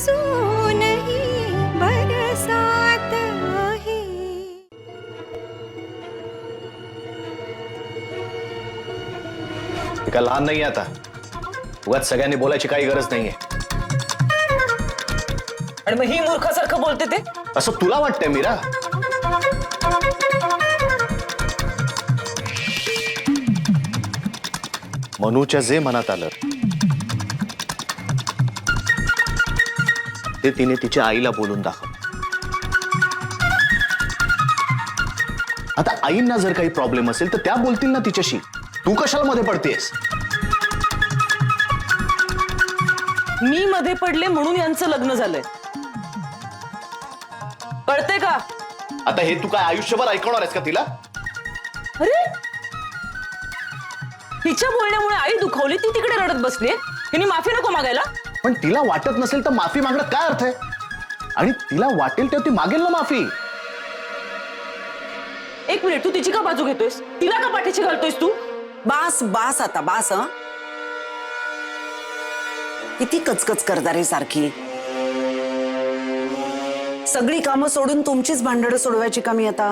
अजूनही बरसात आहे. का लहान नाही आता, उगाच सगळ्यांनी बोलायची काही गरज नाहीये. आणि मग ही मूर्खासारखं बोलते ते असं तुला वाटतंय मीरा? मनूच्या जे मनात आलं ते तिने तिच्या आईला बोलून दाखव. आता आईंना जर काही प्रॉब्लेम असेल तर त्या बोलतील ना तिच्याशी. तू कशाला मध्ये पडतेस? मी मध्ये पडले म्हणून यांचं लग्न झालंय, कळतंय का? आता हे तू काय आयुष्यभर ऐकवणार आहेस का तिला? अरे तिच्या बोलण्यामुळे आई दुखावली, ती तिकडे रडत बसली. तिने माफी नको मागायला? पण तिला वाटत नसेल तर माफी मागणं काय अर्थ आहे? आणि तिला वाटेल तेव्हा ती मागेल ना माफी. एक मिनिट, तू तिची का बाजू घेतोयस? तिला का पाठीशी घालतोयस तू? बास बास आता बास. हं किती कचकच करता रे सारखी. सगळी कामं सोडून तुमचीच भांडणं सोडवायची का मी आता?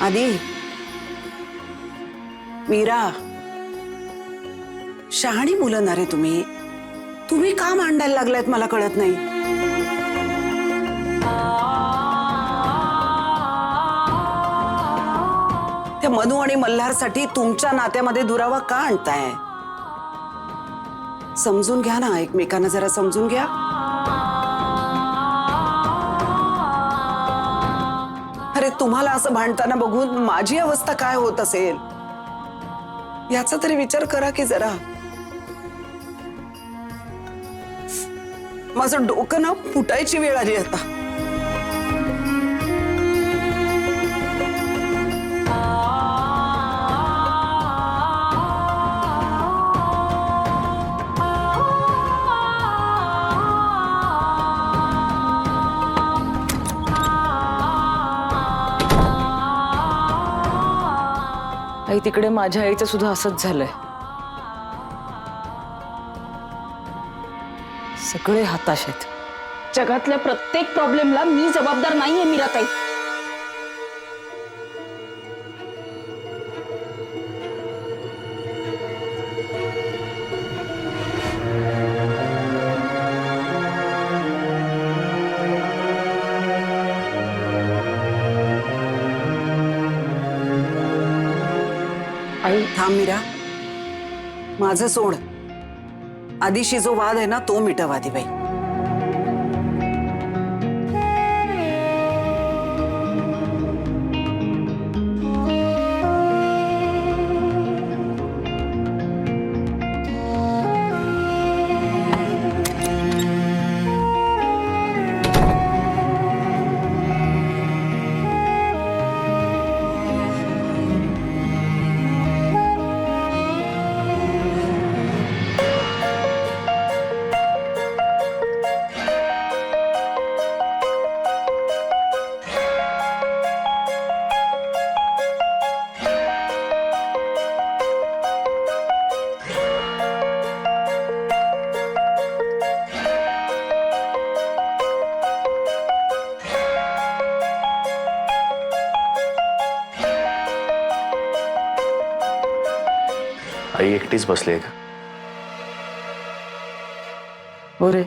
आधी मीरा, शहाणी मुलं ना रे तुम्ही. तुम्ही का मांडायला लागलायत मला कळत नाही. त्या मनू आणि मल्हारसाठी तुमच्या नात्यामध्ये दुरावा का आणताय? समजून घ्या ना, एकमेकांना जरा समजून घ्या. अरे तुम्हाला असं भांडताना बघून माझी अवस्था काय होत असेल याचा तरी विचार करा की जरा. माझं डोकं ना फुटायची वेळ आली आता. आई तिकडे माझ्या आईचं सुद्धा असंच झालंय. सगळे हताश आहेत. जगातल्या प्रत्येक प्रॉब्लेमला मी जबाबदार नाहीये मीराताई. आई थांब मीरा, माझं सोड. आधीशी जो वाद आहे ना तो मिटव आधी बाई. आई एकटीच बसली आहे का? हो रे,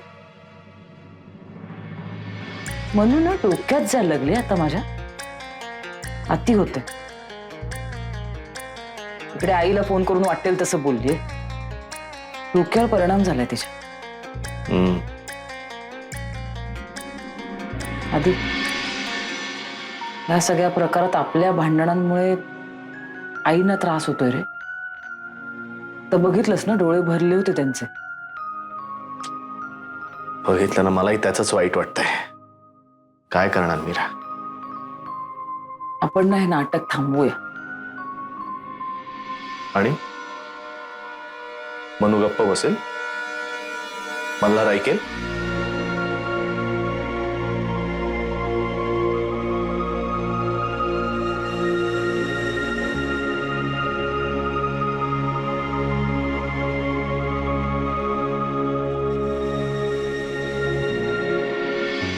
म्हणून ना डोक्यात जायला लागले आता माझ्या. अति होते. इकडे आईला फोन करून वाटेल तसं बोललीये. डोक्यावर परिणाम झालाय तिच्या. आधी या सगळ्या प्रकारात आपल्या भांडणांमुळे आईना त्रास होतोय रे. तर बघितलंस ना, डोळे भरले होते त्यांचे. बघितलं ना, मलाही त्याचंच वाईट वाटतंय. काय करणार मीरा? आपण ना हे नाटक थांबवूया. आणि मनू गप्प बसेल, मल्हार ऐकेल.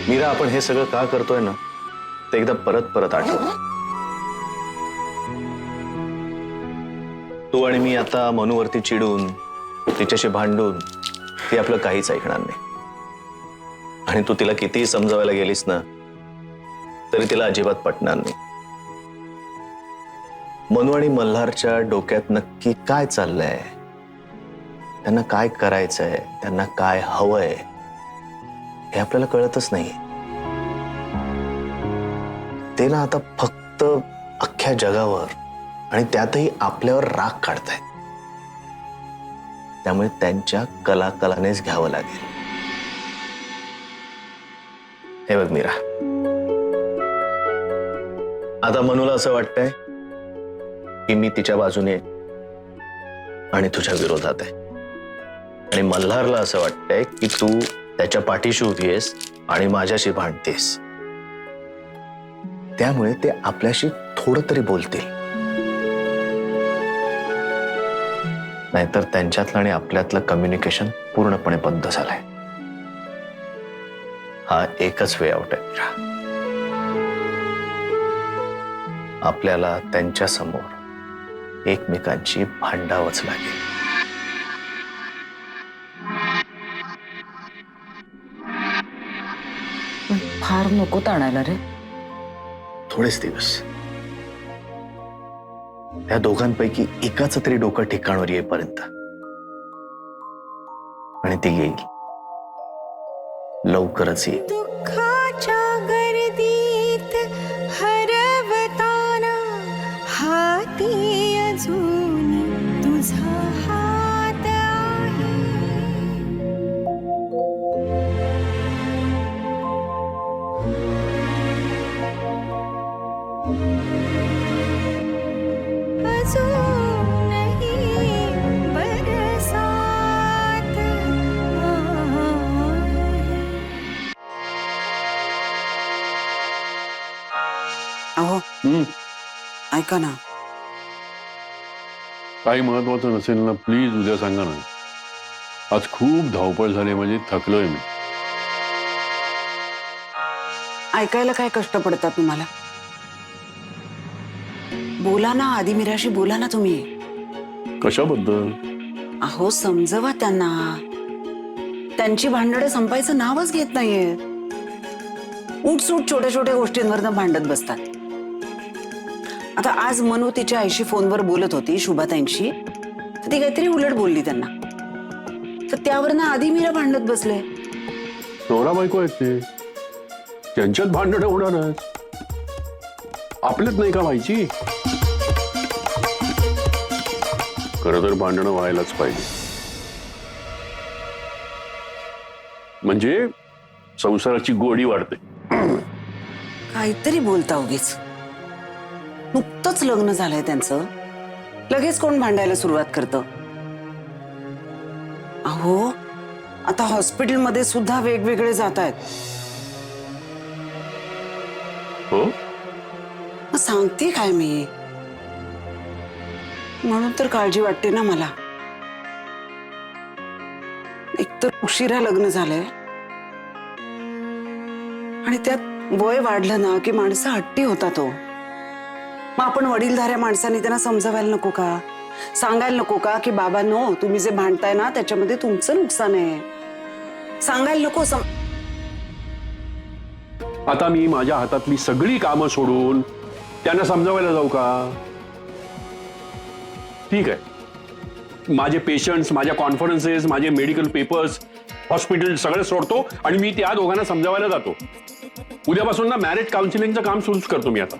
मीरा, आपण हे सगळं का करतोय ना ते एकदा परत परत आठव. तू आणि मी आता मनूवरती चिडून तिच्याशी भांडून ती आपलं काहीच ऐकणार नाही. आणि तू तिला कितीही समजावायला गेलीस ना तरी तिला अजिबात पटणार नाही. मनू आणि मल्हारच्या डोक्यात नक्की काय चाललंय, त्यांना काय करायचंय, त्यांना काय हवंय हे आपल्याला कळतच नाही. ते ना आता फक्त अख्ख्या जगावर आणि त्यातही आपल्यावर राग काढतायत. त्यामुळे त्यांच्या कलाकलानेच घ्यावं लागेल. हे बघ मीरा, आता मनूला असं वाटतंय की मी तिच्या बाजूने आणि तुझ्या विरोधात आहे, आणि मल्हारला असं वाटतंय की तू त्याच्या पाठीशी उभी आहेस आणि माझ्याशी भांडतेस. त्यामुळे ते आपल्याशी थोडं तरी बोलतील. नाहीतर त्यांच्यातलं आणि आपल्यातलं कम्युनिकेशन पूर्णपणे बंद झालंय. हा एकच वे आउट आहे मीरा. आपल्याला त्यांच्या समोर एकमेकांची भांडावंच लागेल. पण फार नको ताणायला रे. थोडेच दिवस, त्या दोघांपैकी एकाच तरी डोकं ठिकाणावर येईपर्यंत. आणि ते येईल, लवकरच येईल. दुःखाच्या गर्दीत हरवताना हाती अजून तुझा हात आहे. अजूनही बरसात आहे. अहो ऐका ना, काही महत्वाचं नसेल ना प्लीज उद्या सांगा ना. आज खूप धावपळ झाली, म्हणजे थकलोय मी. ऐकायला काय कष्ट पडतात तुम्हाला? बोला ना, आधी मीराशी बोला ना तुम्ही. कशाबद्दल? अहो समजवा त्यांना. त्यांची भांडणं संपायचं नावच घेत नाहीये. उठसूट छोट्या छोट्या गोष्टींवरनं भांडत बसतात. आता आज मनू तिच्या आईशी फोनवर बोलत होती, शुभाताईंशी, तर ती काहीतरी उलट बोलली त्यांना, तर त्यावरनं आधी मीरा भांडत बसले. नवरा बायको आहेत ते, त्यांच्यात भांडणं होणारच. आपल्यात नाही का व्हायची? खरं तर भांडणं व्हायलाच पाहिजे, म्हणजे संसाराची गोडी वाढते. काहीतरी बोलता उगीच. नुकतंच लग्न झालंय त्यांचं, लगेच कोण भांडायला सुरुवात करतं? अहो आता हॉस्पिटलमध्ये सुद्धा वेगवेगळे जात आहेत. हो, मग सांगते काय मी, म्हणून तर काळजी वाटते ना मला. एकतर उशिरा लग्न झालंय आणि त्यात वय वाढलं ना की माणसं हट्टी होतात. हो, मग आपण वडीलधाऱ्या माणसांनी त्यांना समजावायला नको का? सांगायला नको का की बाबा नो, तुम्ही जे भांडताय ना त्याच्यामध्ये तुमचं नुकसान आहे? सांगायला नको? आता मी माझ्या हातातली सगळी कामं सोडून त्यांना समजावायला जाऊ का? ठीक आहे, माझे पेशंट्स, माझ्या कॉन्फरन्सेस, माझे मेडिकल पेपर्स, हॉस्पिटल सगळं सोडतो आणि मी त्या दोघांना समजावायला जातो. उद्यापासून ना मॅरेज काउन्सिलिंगचं काम सुरूच करतो मी आता.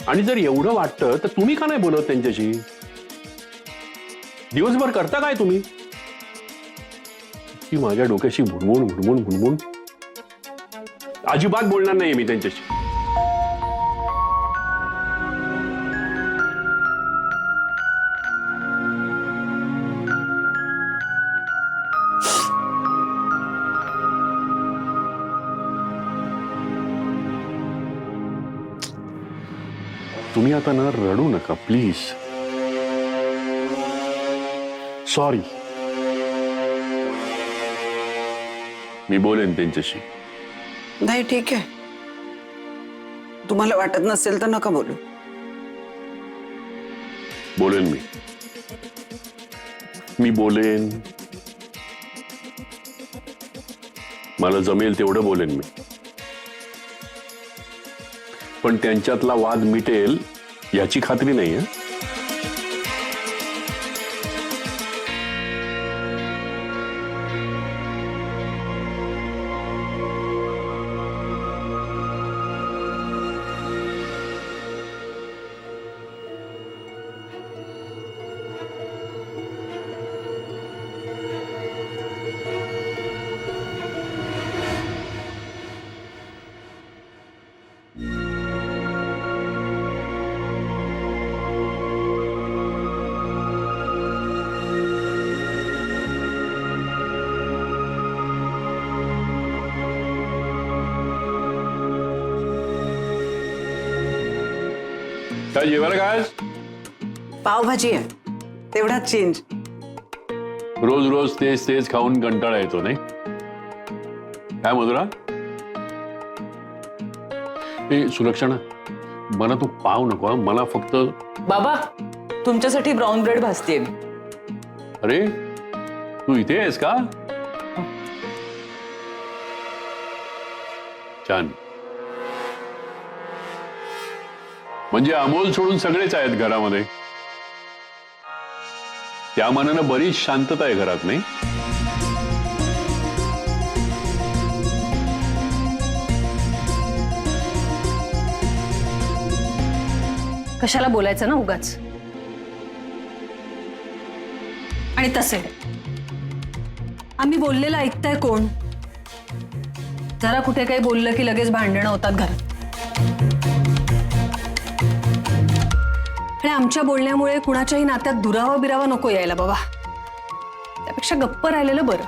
आणि जर एवढं वाटतं तर तुम्ही का नाही बोलत त्यांच्याशी? दिवसभर करता काय तुम्ही? की माझ्या डोक्याशी भुणभुण भुणभुण भुणभुण. अजिबात बोलणार नाहीये मी त्यांच्याशी. तुम्ही आता ना रडू नका प्लीज. सॉरी. मी बोलेन त्यांच्याशी. नाही ठीक आहे, तुम्हाला वाटत नसेल तर नका बोलू. बोलेन मी बोलेन. मला जमेल तेवढं बोलेन मी. पण त्यांच्यातला वाद मिटेल याची खात्री नाही आहे. काय जेवायला काय? पावभाजी आहे, तेवढाच चेंज. रोज रोज तेच तेच खाऊन कंटाळा येतो नाही? काय मधुरा? ए सुलक्षणा, मला तू पाव नको हं. मला फक्त. बाबा तुमच्यासाठी ब्राऊन ब्रेड भाजतेय मी. अरे तू इथे आहेस का? छान. म्हणजे अमोल सोडून सगळेच आहेत घरामध्ये. त्या मानानं बरीच शांतता आहे घरात नाही? कशाला बोलायचं ना उगाच. आणि तसे आम्ही बोललेलं ऐकताय कोण? जरा कुठे काही बोललं की लगेच भांडणं होतात घरात. आणि आमच्या बोलण्यामुळे कुणाच्याही नात्यात दुरावा बिरावा नको यायला बाबा. त्यापेक्षा गप्प राहिलेलं बरं.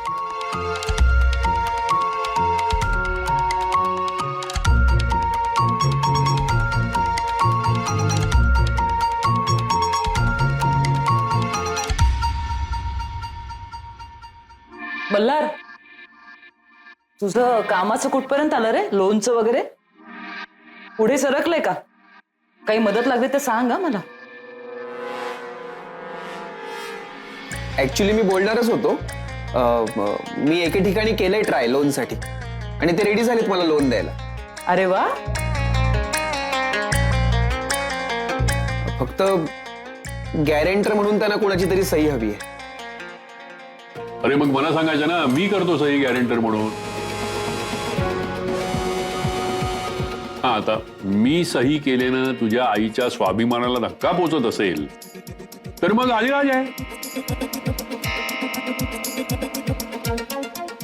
बल्लार तुझं कामाचं कुठपर्यंत आलं रे? लोनचं वगैरे पुढे सरकलंय का? काही मदत लागली तर सांग हा मला. ऍक्च्युली मी बोलणारच होतो. मी एके ठिकाणी केलंय ट्राय लोनसाठी आणि ते रेडी झालेत मला लोन द्यायला. अरे वा. फक्त गॅरेंटर म्हणून त्यांना कोणाची तरी सही हवी आहे. अरे मग मला सांगायचं ना, मी करतो सही गॅरेंटर म्हणून. हा आता मी सही केल्यानं तुझ्या आईच्या स्वाभिमानाला धक्का पोचत असेल तर मग आदिराज आहे.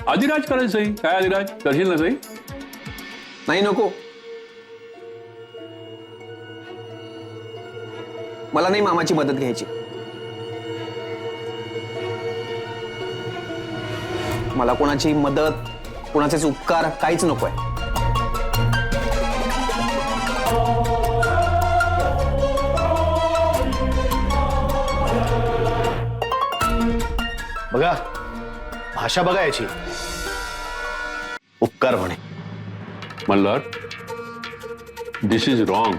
आदिराज करेल सही. काय आदिराज करशील ना सही? नाही नको, मला नाही मामाची मदत घ्यायची. मला कोणाची मदत, कोणाचेच उपकार काहीच नकोय. बघा भाषा बघा याची. उपकार म्हणे. मल्हार, दिस इज रॉंग.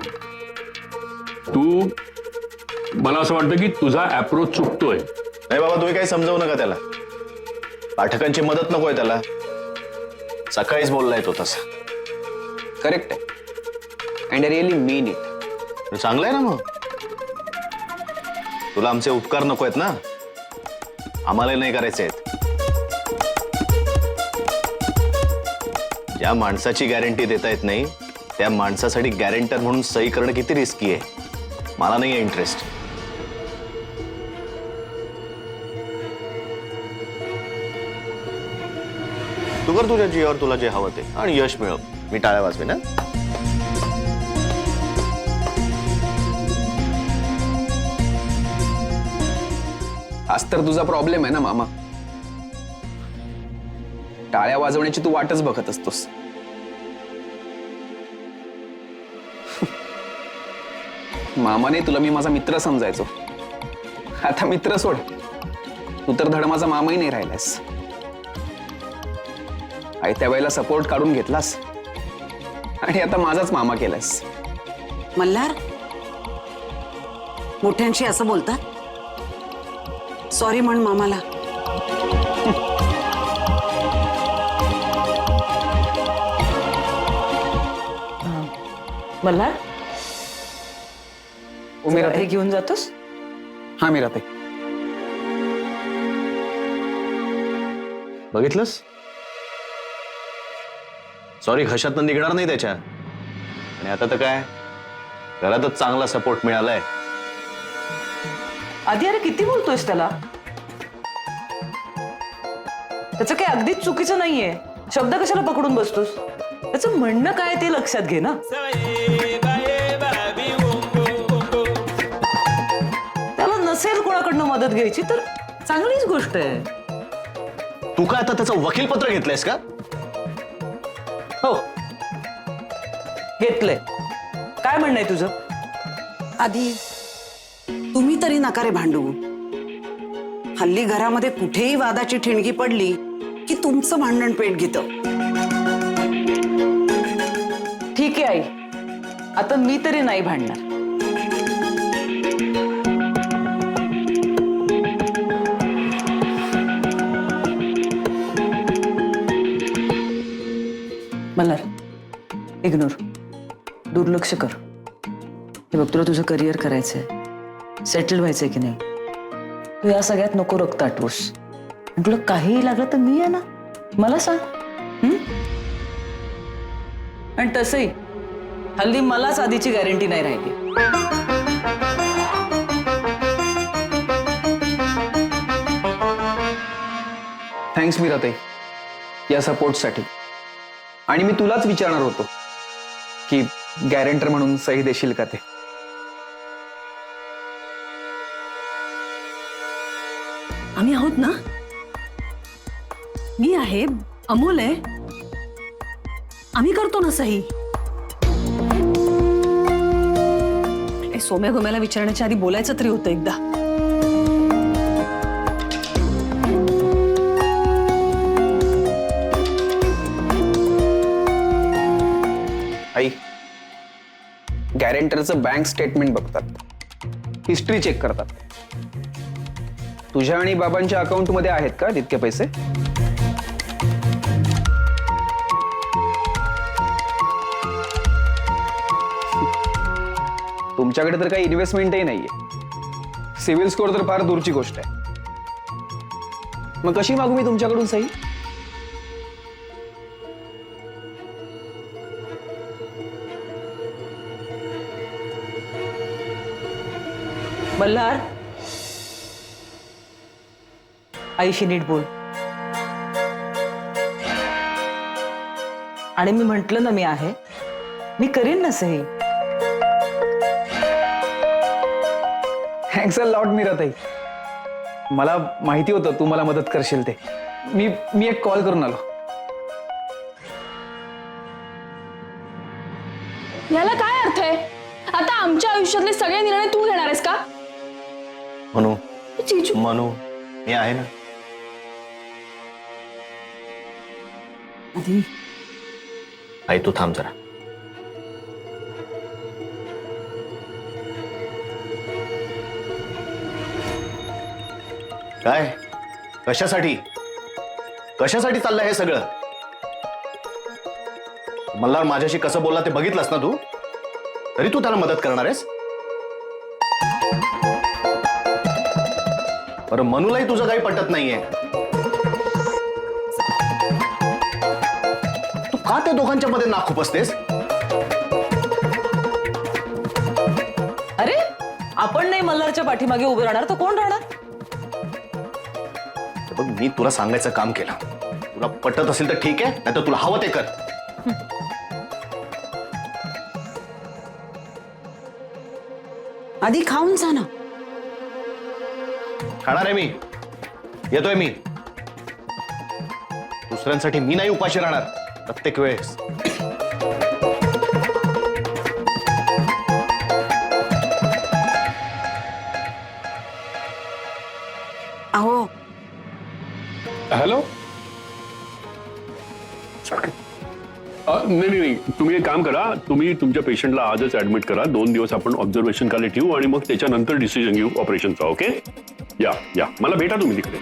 तू, मला असं वाटतं की तुझा अप्रोच चुकतोय. नाही बाबा, तुम्ही काही समजवू नका त्याला. पाठकांची मदत नकोय त्याला. सकाळीच बोललाय तो तसा. करेक्ट आहे and I really mean it. चांगलं आहे ना मग. तुला आमचे उपकार नको आहेत ना, आम्हाला नाही करायचे आहेत. ज्या माणसाची गॅरंटी देता येत नाही त्या माणसासाठी गॅरेंटर म्हणून सही करणं किती रिस्की आहे. मला नाही आहे इंटरेस्ट. तू कर तुझ्या जीवावर तुला जे हवं ते आणि यश मिळव. मी टाळ्या वाजवे ना. हाच तर तुझा प्रॉब्लेम आहे ना मामा. टाळ्या वाजवण्याची तू वाटच बघत असतोस. मामाने तुला मी माझा मित्र समजायचो. आता मित्र सोड, तू तर धड माझा मामाही नाही राहिलास. आई त्या वेळेला सपोर्ट काढून घेतलास आणि आता माझाच मामा केलास. मल्हार, मोठ्यांशी असं बोलतात? सॉरी म्हण मामाला. मल्हार उमेरा हे घेऊन जातोस? हा मीरा ताई. बघितलंस? सॉरी घशातनं निघणार नाही त्याच्या. आणि आता तर काय, घरातच चांगला सपोर्ट मिळालाय. आधी अरे किती बोलतोयस त्याला? त्याचं काही अगदीच चुकीचं नाहीये. शब्द कशाला पकडून बसतोस? त्याचं म्हणणं काय ते लक्षात घे ना. त्याला नसेल कोणाकडनं मदत घ्यायची तर चांगलीच गोष्ट आहे. तू काय आता त्याचं वकीलपत्र घेतलंयस का? हो घेतलंय. काय म्हणणं आहे तुझं? आधी तुम्ही तरी नकारे भांडू. हल्ली घरामध्ये कुठेही वादाची ठिणगी पडली की तुमचं भांडण पेट घेतं. ठीक आहे आई, आता मी तरी नाही भांडणार. मल्हार, इग्नोर, दुर्लक्ष कर. हे बघ, तुला तुझं करिअर करायचंय, सेटल व्हायचंय की नाही. तू या सगळ्यात नको रक्त आटवूस. आणि तुला काहीही लागलं तर मी आहे ना, मला सांग. आणि तसंही हल्ली मलाच आधीची गॅरंटी नाही राहिली. थँक्स मीरा ताई या सपोर्टसाठी. आणि मी तुलाच विचारणार होतो की गॅरेंटर म्हणून सही देशील का ते. आम्ही आहोत ना. मी आहे, अमोल आहे, आम्ही करतो ना सही. सोम्या गोम्याला विचारण्याच्या आधी बोलायचं तरी होतं एकदा. आई, गॅरेंटरचं बँक स्टेटमेंट बघतात, हिस्ट्री चेक करतात. तुझ्या आणि बाबांच्या अकाउंटमध्ये आहेत का तितके पैसे? तुमच्याकडे तर काही इन्व्हेस्टमेंटही नाहीये. सिव्हिल स्कोर तर फार दूरची गोष्ट आहे. मग कशी मागू मी तुमच्याकडून सही? मल्हार, आईशी नीट बोल. आणि मी म्हंटल ना मी आहे, मी करीन ना सही. थँक्स अ लॉट मीरा ताई. मला माहिती होतं तू मला मदत करशील ते. मी एक कॉल करून आलो. याला काय अर्थ आहे? आता आमच्या आयुष्यातले सगळे निर्णय तू घेणार आहेस का? म्हणू जीजू, म्हणू मी आहे ना. आधी आई तू थांब जरा. काय, कशासाठी कशासाठी चाललंय हे सगळं? मल्हार माझ्याशी कसं बोलला ते बघितलंस ना तू. तरी तू त्याला मदत करणार आहेस? बरं, मनूलाही तुझं काही पटत नाहीये. तू का त्या दोघांच्या मध्ये नाक खुपसतेस? अरे आपण नाही मल्हारच्या पाठीमागे उभे राहणार तर कोण राहणार? बघ, मी तुला सांगायचं काम केलं. तुला पटत असेल तर ठीक आहे, नाही तर तुला हवं ते कर. आधी खाऊन जा ना. खाणार आहे मी, येतोय मी. दुसऱ्यांसाठी मी नाही उपाशी राहणार प्रत्येक वेळेस. अहो, हॅलो. नाही, तुम्ही एक काम करा, तुम्ही तुमच्या पेशंटला आजच ऍडमिट करा, 2 दिवस आपण ऑब्झर्वेशन खाली ठेवू आणि मग त्याच्यानंतर डिसिजन घेऊ ऑपरेशनचा. ओके, या मला भेटा तुम्ही तिकडे.